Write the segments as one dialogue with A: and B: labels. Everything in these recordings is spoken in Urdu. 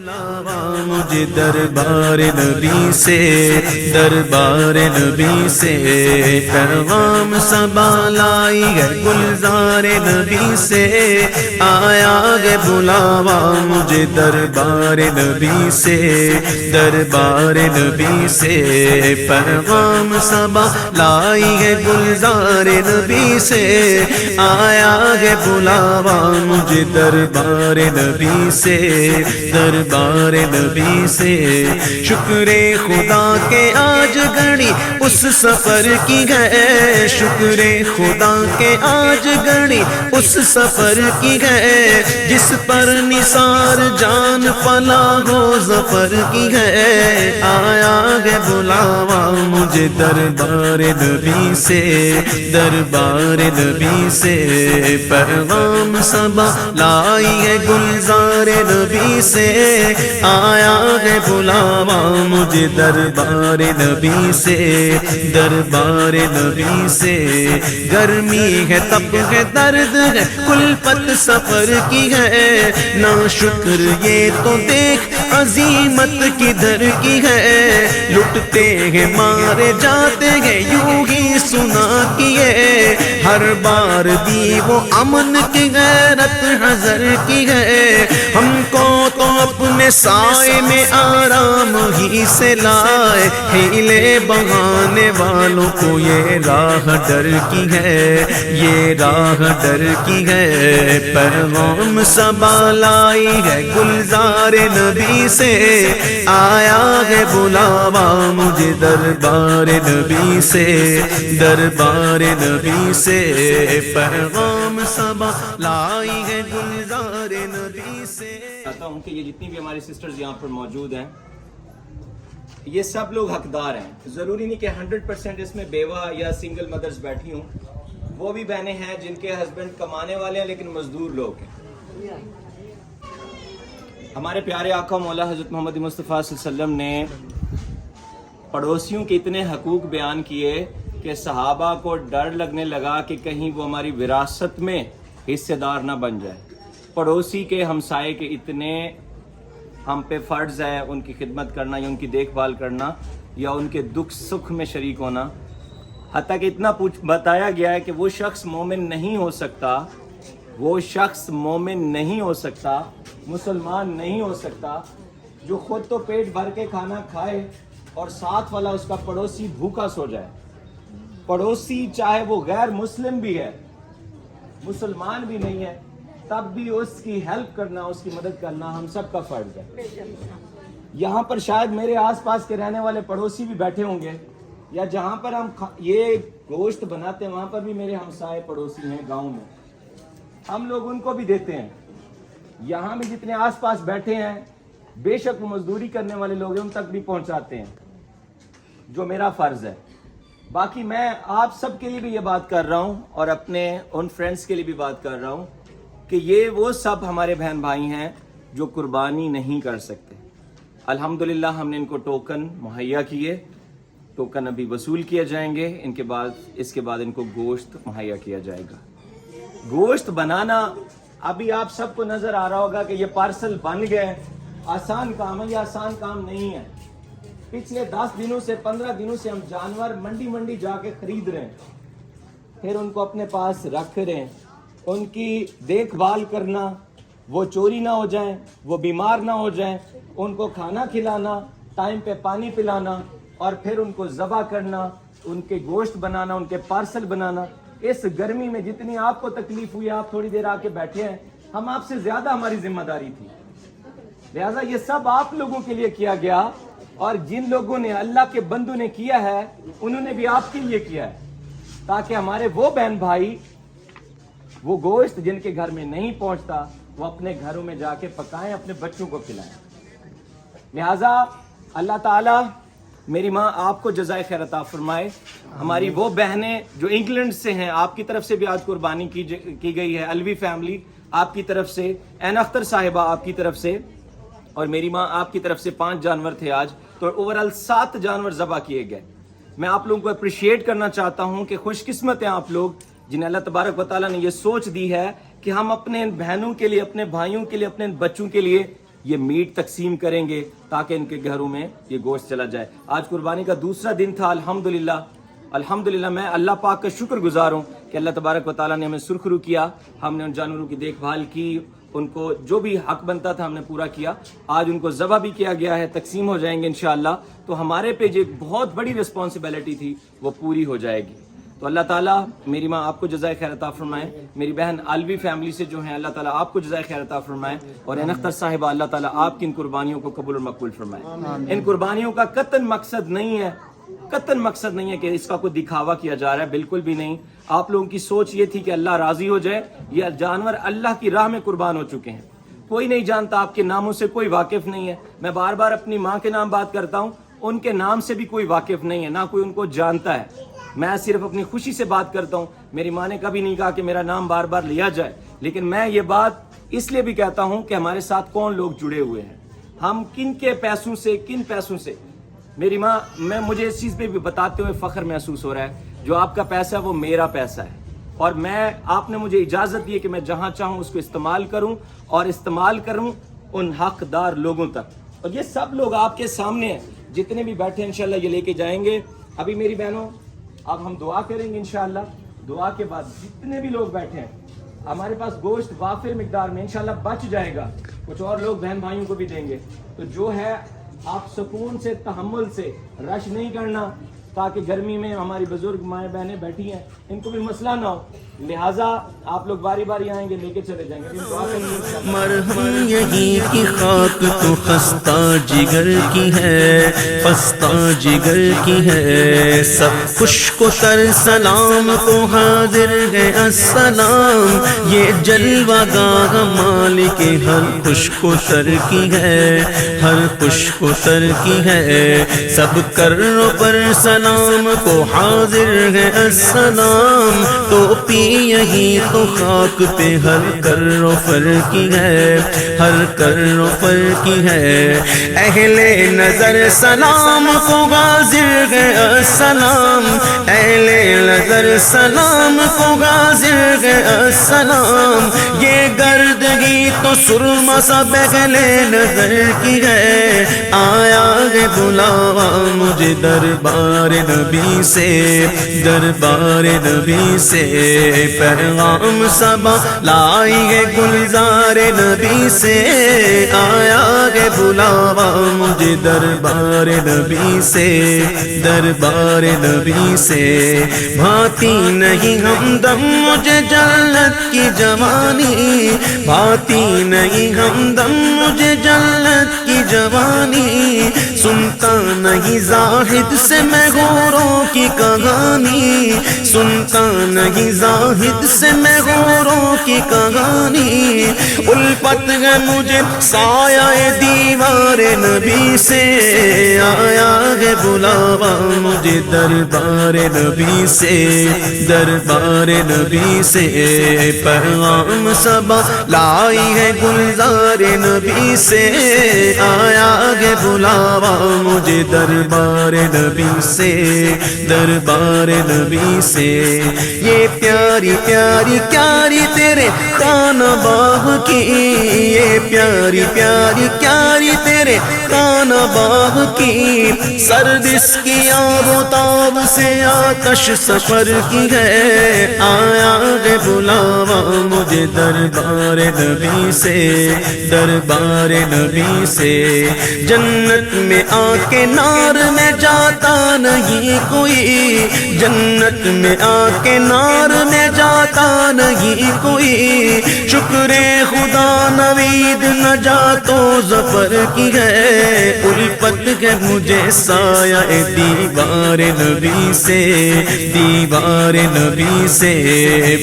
A: بلاوا مجھے دربار نبی سے، دربار نبی سے، پیغام صبا لائی ہے گلزار نبی سے، آیا ہے بلاوا مجھے دربار نبی سے، دربار نبی سے، پیغام صبا لائی ہے گلزار نبی سے، آیا ہے بلاوا مجھے دربار نبی سے، دربار نبی سے، شکر خدا کے آج گھڑی اس سفر کی ہے، شکر خدا کے آج گھڑی اس سفر کی ہے، جس پر نثار جان فلاح و ظفر کی ہے، آیا ہے بلاوا مجھے دربار نبی سے، دربار نبی سے، پیغام صبا لائی ہے گلزار نبی سے، آیا ہے بلاوا مجھے دربار نبی سے، دربار نبی سے، گرمی ہے تپ ہے درد ہے کلفت سفر کی ہے، نا شکر یہ تو دیکھ عظیمت کدھر کی ہے، لٹتے ہیں مارے جاتے ہیں یوں ہی سنا کیے، ہر بار دی وہ امن کی غیرت حذر کی ہے، ہم کو تو اپنے سائے میں آرام ہی سے لائے، ہیلے بہانے والوں کو یہ راہ ڈر کی ہے، یہ راہ ڈر کی ہے، پیغام صبا لائی ہے گلزار نبی سے، آیا ہے بلاوا مجھے دربار نبی سے، دربار نبی سے، پیغام صبا لائی ہے گلزار نبی سے۔
B: چاہتا ہوں کہ یہ جتنی بھی ہماری سسٹرز یہاں پر موجود ہیں یہ سب لوگ حقدار ہیں، ضروری نہیں کہ 100% اس میں بیوہ یا سنگل مدرز بیٹھی ہوں، وہ بھی بہنیں ہیں جن کے ہسبینڈ کمانے والے ہیں لیکن مزدور لوگ ہیں۔ ہمارے پیارے آقا مولا حضرت محمد مصطفیٰ صلی اللہ علیہ وسلم نے پڑوسیوں کے اتنے حقوق بیان کیے کہ صحابہ کو ڈر لگنے لگا کہ کہیں وہ ہماری وراثت میں حصے دار نہ بن جائے۔ پڑوسی کے ہمسائے کے اتنے ہم پہ فرض ہے ان کی خدمت کرنا یا ان کی دیکھ بھال کرنا یا ان کے دکھ سکھ میں شریک ہونا، حتیٰ کہ اتنا بتایا گیا ہے کہ وہ شخص مومن نہیں ہو سکتا، وہ شخص مومن نہیں ہو سکتا، مسلمان نہیں ہو سکتا جو خود تو پیٹ بھر کے کھانا کھائے اور ساتھ والا اس کا پڑوسی بھوکا سو جائے۔ پڑوسی چاہے وہ غیر مسلم بھی ہے، مسلمان بھی نہیں ہے، تب بھی اس کی ہیلپ کرنا، اس کی مدد کرنا ہم سب کا فرض ہے۔ یہاں پر شاید میرے آس پاس کے رہنے والے پڑوسی بھی بیٹھے ہوں گے، یا جہاں پر ہم یہ گوشت بناتے ہیں وہاں پر بھی میرے ہمسائے پڑوسی ہیں گاؤں میں، ہم لوگ ان کو بھی دیتے ہیں۔ یہاں بھی جتنے آس پاس بیٹھے ہیں بے شک وہ مزدوری کرنے والے لوگ ہیں، ان تک بھی پہنچاتے ہیں، جو میرا فرض ہے۔ باقی میں آپ سب کے لیے بھی یہ بات کر رہا ہوں اور اپنے ان فرینڈز کے لیے بھی بات کر رہا ہوں کہ یہ وہ سب ہمارے بہن بھائی ہیں جو قربانی نہیں کر سکتے۔ الحمدللہ ہم نے ان کو ٹوکن مہیا کیے، ٹوکن ابھی وصول کیے جائیں گے، اس کے بعد ان کو گوشت مہیا کیا جائے گا۔ گوشت بنانا ابھی آپ سب کو نظر آ رہا ہوگا کہ یہ پارسل بن گئے، آسان کام ہے، یہ آسان کام نہیں ہے۔ پچھلے 10 دنوں سے 15 دنوں سے ہم جانور منڈی جا کے خرید رہے ہیں، پھر ان کو اپنے پاس رکھ رہے ہیں، ان کی دیکھ بھال کرنا، وہ چوری نہ ہو جائیں، وہ بیمار نہ ہو جائیں، ان کو کھانا کھلانا، ٹائم پہ پانی پلانا، اور پھر ان کو ذبح کرنا، ان کے گوشت بنانا، ان کے پارسل بنانا۔ اس گرمی میں جتنی آپ کو تکلیف ہوئی، آپ تھوڑی دیر آ کے بیٹھے ہیں، ہم آپ سے زیادہ ہماری ذمہ داری تھی، لہذا یہ سب آپ لوگوں کے لیے کیا گیا، اور جن لوگوں نے اللہ کے بندوں نے کیا ہے انہوں نے بھی آپ کے لیے کیا ہے، تاکہ ہمارے وہ بہن بھائی وہ گوشت جن کے گھر میں نہیں پہنچتا وہ اپنے گھروں میں جا کے پکائیں، اپنے بچوں کو کھلائیں۔ لہذا اللہ تعالیٰ میری ماں آپ کو جزائے خیر عطا فرمائے۔ ہماری وہ بہنیں جو انگلینڈ سے ہیں، آپ کی طرف سے بھی آج قربانی کی گئی ہے، الوی فیملی آپ کی طرف سے، این اختر صاحبہ آپ کی طرف سے، اور میری ماں آپ کی طرف سے 5 جانور تھے آج، تو اوورال 7 جانور ذبح کیے گئے۔ میں آپ لوگوں کو اپریشیٹ کرنا چاہتا ہوں کہ خوش قسمت ہیں آپ لوگ جنہیں اللہ تبارک و تعالیٰ نے یہ سوچ دی ہے کہ ہم اپنے بہنوں کے لیے، اپنے بھائیوں کے لیے، اپنے بچوں کے لیے یہ میٹ تقسیم کریں گے تاکہ ان کے گھروں میں یہ گوشت چلا جائے۔ آج قربانی کا دوسرا دن تھا، الحمدللہ میں اللہ پاک کا شکر گزار ہوں کہ اللہ تبارک و تعالیٰ نے ہمیں سرخرو کیا، ہم نے ان جانوروں کی دیکھ بھال کی، ان کو جو بھی حق بنتا تھا ہم نے پورا کیا۔ آج ان کو ذبح بھی کیا گیا ہے، تقسیم ہو جائیں گے انشاءاللہ، تو ہمارے پہ جو ایک بہت بڑی رسپانسبلٹی تھی وہ پوری ہو جائے گی۔ تو اللہ تعالیٰ میری ماں آپ کو جزائے خیر عطا فرمائے، میری بہن علوی فیملی سے جو ہیں اللہ تعالیٰ آپ کو جزائے خیر عطا فرمائے، اور عین اختر صاحبہ اللہ تعالیٰ آپ کی ان قربانیوں کو قبول اور مقبول فرمائے۔ ان قربانیوں کا قطعاً مقصد نہیں ہے کہ اس کا کوئی دکھاوا کیا جا رہا ہے، بالکل بھی نہیں۔ آپ لوگوں کی سوچ یہ تھی کہ اللہ راضی ہو جائے، یہ جانور اللہ کی راہ میں قربان ہو چکے ہیں، کوئی نہیں جانتا، آپ کے ناموں سے کوئی واقف نہیں ہے۔ میں بار بار اپنی ماں کے نام بات کرتا ہوں، ان کے نام سے بھی کوئی واقف نہیں ہے، نہ کوئی ان کو جانتا ہے۔ میں صرف اپنی خوشی سے بات کرتا ہوں، میری ماں نے کبھی نہیں کہا کہ میرا نام بار بار لیا جائے، لیکن میں یہ بات اس لیے بھی کہتا ہوں کہ ہمارے ساتھ کون لوگ جڑے ہوئے ہیں، ہم کن پیسوں سے میری ماں، مجھے اس چیز پہ بھی بتاتے ہوئے فخر محسوس ہو رہا ہے، جو آپ کا پیسہ ہے وہ میرا پیسہ ہے، اور آپ نے مجھے اجازت دی ہے کہ میں جہاں چاہوں اس کو استعمال کروں ان حقدار لوگوں تک، اور یہ سب لوگ آپ کے سامنے ہیں، جتنے بھی بیٹھے ہیں انشاءاللہ یہ لے کے جائیں گے۔ ابھی میری بہنوں اب ہم دعا کریں گے انشاءاللہ، دعا کے بعد جتنے بھی لوگ بیٹھے ہیں ہمارے پاس گوشت وافر مقدار میں انشاءاللہ بچ جائے گا، کچھ اور لوگ بہن بھائیوں کو بھی دیں گے، تو جو ہے آپ سکون سے تحمل سے رش نہیں کرنا، تاکہ گرمی میں ہماری بزرگ مائیں بہنیں بیٹھی ہیں ان کو بھی مسئلہ نہ ہو، لہٰذا آپ لوگ باری باری آئیں گے، لے کے چلے جائیں گے۔
A: مرہم یہی کی خاک تو خستہ جگر کی ہے، پستہ جگر کی ہے، سب خشک و تر سلام کو حاضر ہے السلام، یہ جلوہ گاہ مالک ہر خشک و تر کی ہے، ہر خشک و تر کی ہے، سب کرو پر سلام کو حاضر ہے السلام، تو یہی تو خاک پہ ہر کر و فر کی ہے، ہر کر و فر کی ہے، اہل نظر سلام کو حاضر ہے السلام، اہل نظر سلام کو حاضر ہے السلام، یہ گردگی تو سرما سب اہل نظر کی ہے، آیا ہے بلاوا مجھے دربار نبی سے، دربار نبی سے، پیغام صبا لائی ہے گلزار نبی سے، آیا ہے بلاوا مجھے دربار نبی سے، دربار نبی سے، بھاتی نہیں ہمدم مجھے جنت کی جوانی، بھاتی نہیں ہمدم مجھے جنت کی جوانی، سنتا نہیں زاہد سے میں غوروں کی کہانی، سنتا نہیں زاہد سے میں غوروں کی کہانی، الفت ہے مجھے سایہ دیوار نبی سے، آیا ہے بلاوا مجھے دربار نبی سے، دربار نبی سے، پیغام صبا لائی ہے گلزار نبی سے، آیا ہے بلاوا مجھے دربار نبی سے، دربار نبی سے، یہ پیاری پیاری پیاری تیرے کان باغ کی، یہ پیاری پیاری پیاری تیرے کان باغ کی، سرد اس کی آب و تاب سے آتش سفر کی ہے، آیا ہے بلاوا مجھے دربار نبی سے، دربار نبی سے، جنت میں آ کے نار میں جاتا نہیں کوئی، جنت میں آ کے نار میں جاتا نہیں کوئی، شکر خدا نوید نجات و ظفر کی ہے، الفت ہے مجھے سایہ دیوار نبی سے، دیوار نبی سے،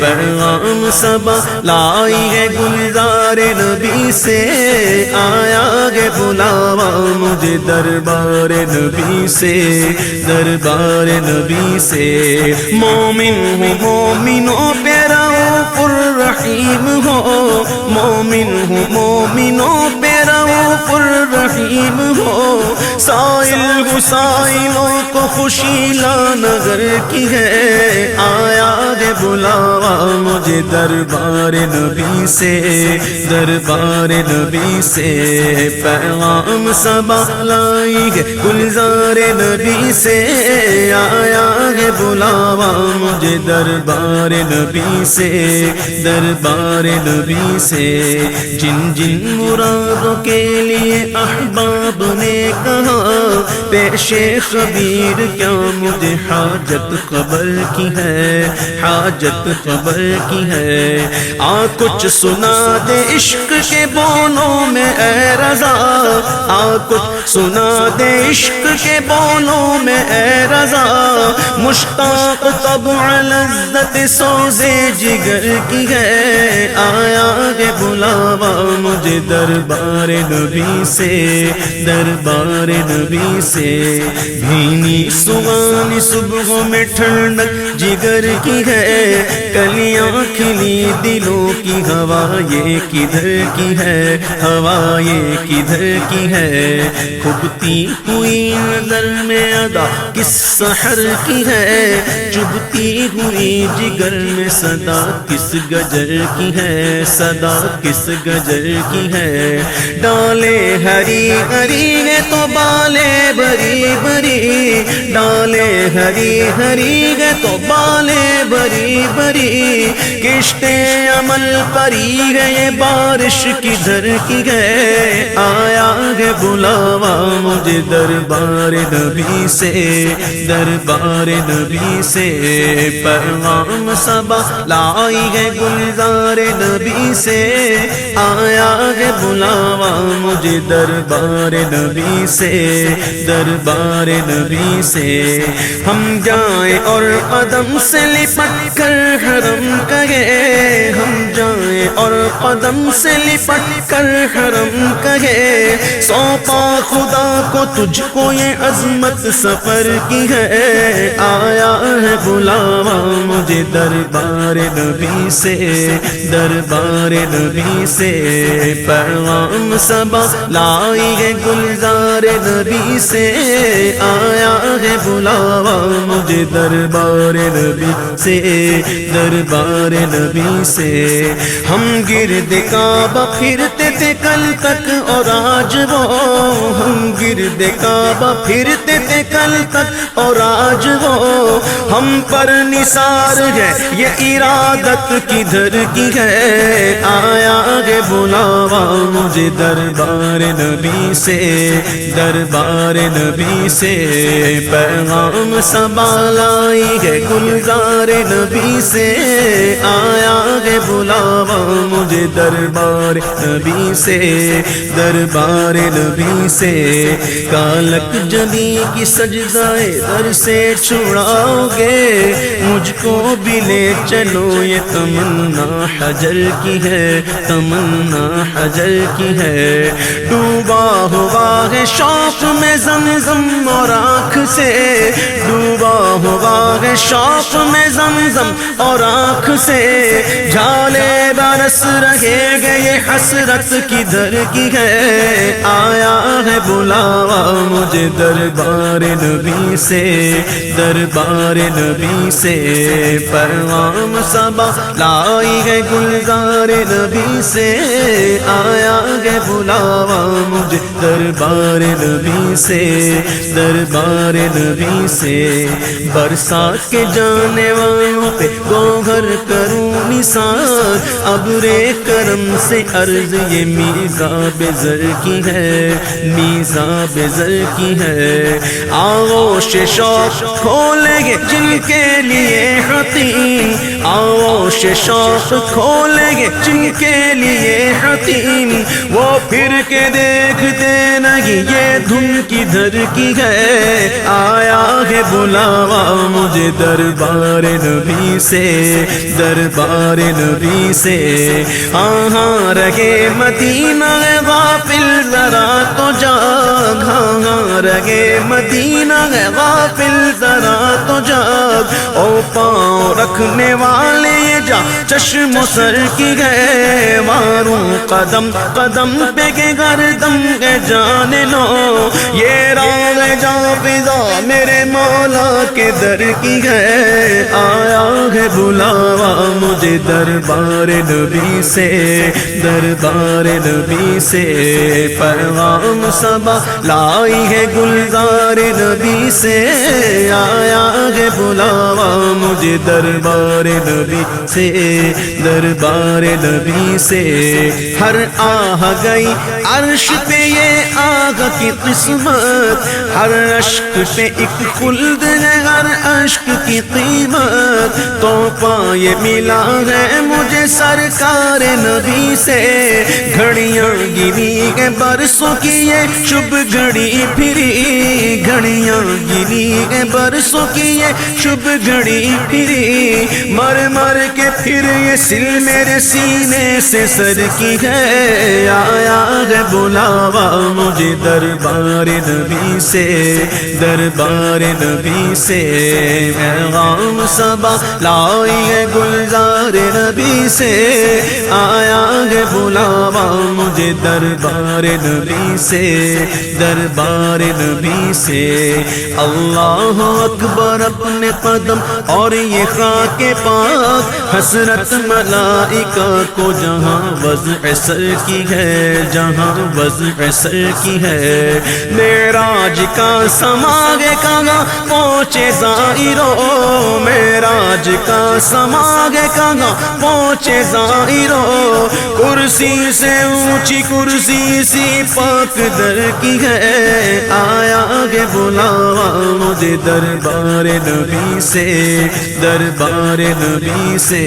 A: پیغام صبا لائی ہے گلزار نبی سے، آیا ہے بلاوا مجھے دربار نبی سے، دربار نبی سے، مومن ہوں مومنوں پہ رؤوف الرحیم ہو، مومن ہوں مومنوں پہ رؤوف الرحیم رحیم ہو، سائل سائلوں کو خوشی لانگر کی ہے، آیا ہے بلاوا مجھے دربار نبی سے، دربار نبی سے، پیغام صبا لائی ہے گلزار نبی سے، آیا ہے بلاوا مجھے دربار نبی سے، دربار نبی سے، جن جن مرادوں کے لیے احباب نے کہا پیش خبیر کیا مجھے حاجت خبر کی ہے، حاجت خبر کی ہے، کچھ سنا دے عشق کے بولوں میں اے رضا، کچھ سنا دے عشق کے بولوں میں اے رضا، مشتاق طبع لذت سوزے جگر کی ہے، آیا ہے بلاوا مجھے دربار نبی سے، دربار نبی سے، بھینی سوانی صبح میں ٹھنڈک جگر کی ہے، کلیاں کھلی دلوں کی ہوا یہ کدھر کی ہے، ہوا یہ کدھر کی ہے، کھبتی ہوئی نظر میں ادا کس سحر کی ہے، چبھتی ہوئی جگر میں صدا کس گجر کی ہے، صدا کس گجر کی ہے، ڈالے ہری ہری ہے تو بالے بری بری، ڈالے ہری ہری ہے تو بالے بری بری، کشتے عمل پری ہے یہ بارش کدھر کی ہے، آیا ہے بلاوا مجھے دربار نبی سے، دربار نبی سے، پیغام صبا لائی ہے گلزار نبی سے، آیا ہے بلاوا مجھے دربار نبی سے، دربار نبی سے، ہم جائیں اور قدم سے لپٹ کر حرم کہے، ہم جائیں اور قدم سے لپٹ کر حرم کہے، سونپا خدا کو تجھ کو یہ عظمت سفر کی ہے، آیا ہے بلاوا مجھے دربار نبی سے، دربار نبی سے، پیغام صبا لائی ہے گلزار نبی سے، آیا ہے بلاوا مجھے دربار نبی سے، دربار نبی سے، ہم گرد کعبہ پھرتے تھے کل تک اور آج وہ، ہم گرد کعبہ پھرتے تھے کل تک اور آج وہ، ہم پر نثار ہے یہ ارادت کدھر کی ہے، آیا ہے بلاوا مجھے دربار نبی سے، دربار نبی سے، پیغام صبا لائی ہے گلزار نبی سے، آیا ہے بلاوا مجھے دربار نبی سے، دربار نبی سے، کالک جبی کی سجدائے در سے چھڑاؤ گے، مجھ کو بھی لے چلو یہ تمنا حجر کی ہے، تمنا حجر کی ہے، ڈوبا ہوا ہے شوق میں زمزم اور آنکھ سے، ڈوبا ہوا ہے شوق میں زمزم اور آنکھ سے، جھالے برس رہے گے یہ حسرت کدھر کی ہے، آیا ہے بلاوا مجھے دربار نبی سے، دربار نبی سے، پیغام صبا لائی ہے گلزار نبی سے، آیا ہے بلاوا مجھے دربار نبی سے، دربار نبی سے، برسات کے جانے والوں پہ گوہر کروں نثار، ابر کرم سے عرض یہ میزاب زر کی ہے، میزاب زر کی ہے، آغوش شوق کھولیں گے جن کے لیے حتیم، آغوش شوق کھولیں گے جن کے لیے حتیم، وہ پھر کے دیکھتے نہیں یہ دھن کدھر کی ہے، آیا ہے بلاوا مجھے دربار نبی سے، دربار نبی سے، ہاں رہے مدینہ غافل ذرا تو جاگ، ہاں رہے مدینہ غافل ذرا تو جاگ، او پاؤں رکھنے والے یہ جا چشم و سر کی گئے ماروں قدم قدم پہ کے گردم کے جان لو یہ راہ جا فضا میرے مولا کے در کی ہے آیا ہے بلاوا مجھے دربار نبی سے دربار نبی سے پیغام صبا لائی ہے گلزار نبی سے آیا ہے بلاوا مجھے دربار نبی سے دربار نبی سے ہر آہ گئی عرش پہ یہ آگ کی قسمت ہر اشک پہ ایک خلد ہے ہر اشک کی قیمت تو پائے ملا ہے مجھے سرکار نبی سے گھڑیاں گری ہے برسوں کی یہ شب گھڑی پھری گھڑیاں گری ہے برسوں کی یہ شب گھڑی پھری مر مر کے پھر یہ سل میرے سینے سے سر کی ہے آیا ہے بلاوا مجھے دربار نبی سے دربار نبی سے پیغام صبا لائی ہے گلزار نبی سے آیا ہے بلاوا مجھے دربار نبی سے دربار نبی سے اللہ اکبر اپنے قدم اور یہ خاک پاک حسرت ملائکہ کو جہاں وضع سر کی ہے جہاں وضع سر کی ہے معراج کا سماگے کہاں پہنچے زائرو معراج کا سماگے کہاں پہنچے زائرو کرسی سے اونچی کرسی سی پاک در کی ہے آیا گے بلاوا مجھے دربار نبی سے دربار نبی سے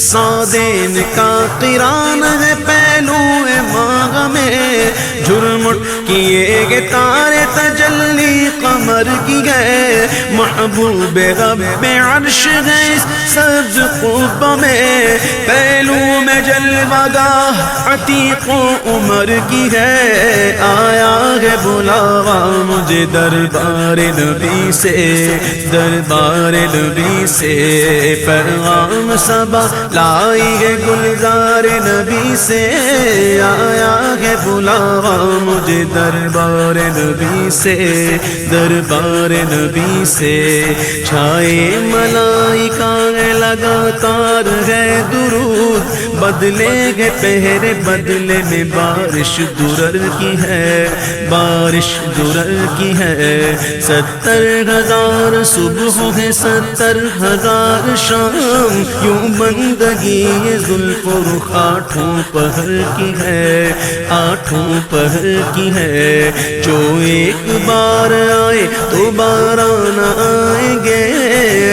A: سادین کا قران ہے پہلو ماغ میں جھرمٹ کیے گے تارے تجلی قمر کی گئے محبوب رب عرش ہے سبز قب میں پہلو میں جلوہ گاہ عتیق و عمر کی ہے آیا ہے بلاوا مجھے دربار نبی سے دربار نبی سے پیغام صبا لائی ہے گلزار نبی سے آیا ہے بلاوا مجھے دربار نبی سے دربار نبی سے چھائے ملائکہ لگاتار ہے درود بدلے گے پہرے بدلے میں بارش درر کی ہے بارش درر کی ہے 70,000 صبح ہے 70,000 شام یوں بندگی یہ زلف و رخ آٹھوں پہر کی ہے آٹھوں پہر کی ہے جو ایک بار آئے تو بارہ نہ آئیں گے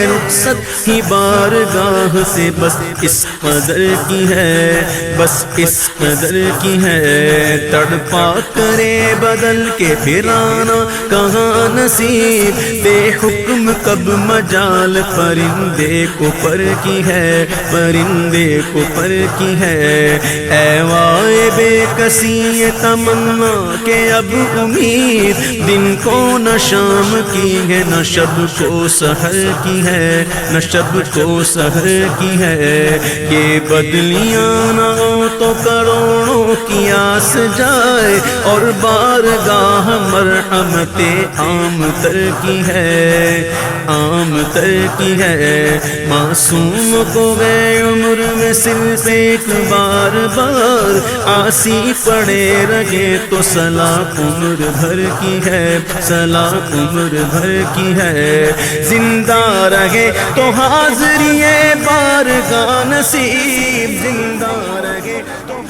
A: رخصت ہی بارگاہ سے بس اس قدر کی ہے بس اس قدر کی ہے تڑپا کرے بدل کے پھر آنا کہاں نصیب بے حکم کب مجال پرندے کو پر کی ہے پرندے کو پر کی ہے اے وائے بے کسی یہ تمنا کہ اب امید دن کو نہ شام کی ہے نہ شب کو سحر کی ہے نہ شب کو سحر کی ہے یہ بدلیاں نہ ہو تو کروڑوں کی آس جائے اور بارگاہ مرحمت عام تر کی ہے عام تر کی ہے معصوم کو گئے عمر میں صرف ایک بار بار آسی پڑے رہے تو سلاخ عمر بھر کی ہے سلاخ عمر بھر کی ہے زندہ رہے تو حاضری بارگاہ نصیب زندہ رہے تو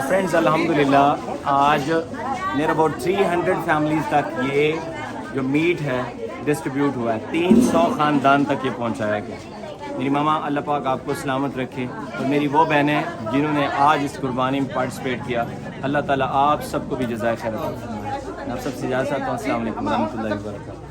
B: فرینڈز الحمدللہ آج نیر اباؤٹ 300 فیملیز تک یہ جو میٹ ہے ڈسٹریبیوٹ ہوا ہے 300 خاندان تک یہ پہنچایا گیا میری ماما اللہ پاک آپ کو سلامت رکھے اور میری وہ بہنیں جنہوں نے آج اس قربانی میں پارٹیسپیٹ کیا اللہ تعالیٰ آپ سب کو بھی جزائے خیر عطا فرمائے آپ سب سے اجازت چاہتا ہوں السلام علیکم ورحمۃ اللہ وبرکاتہ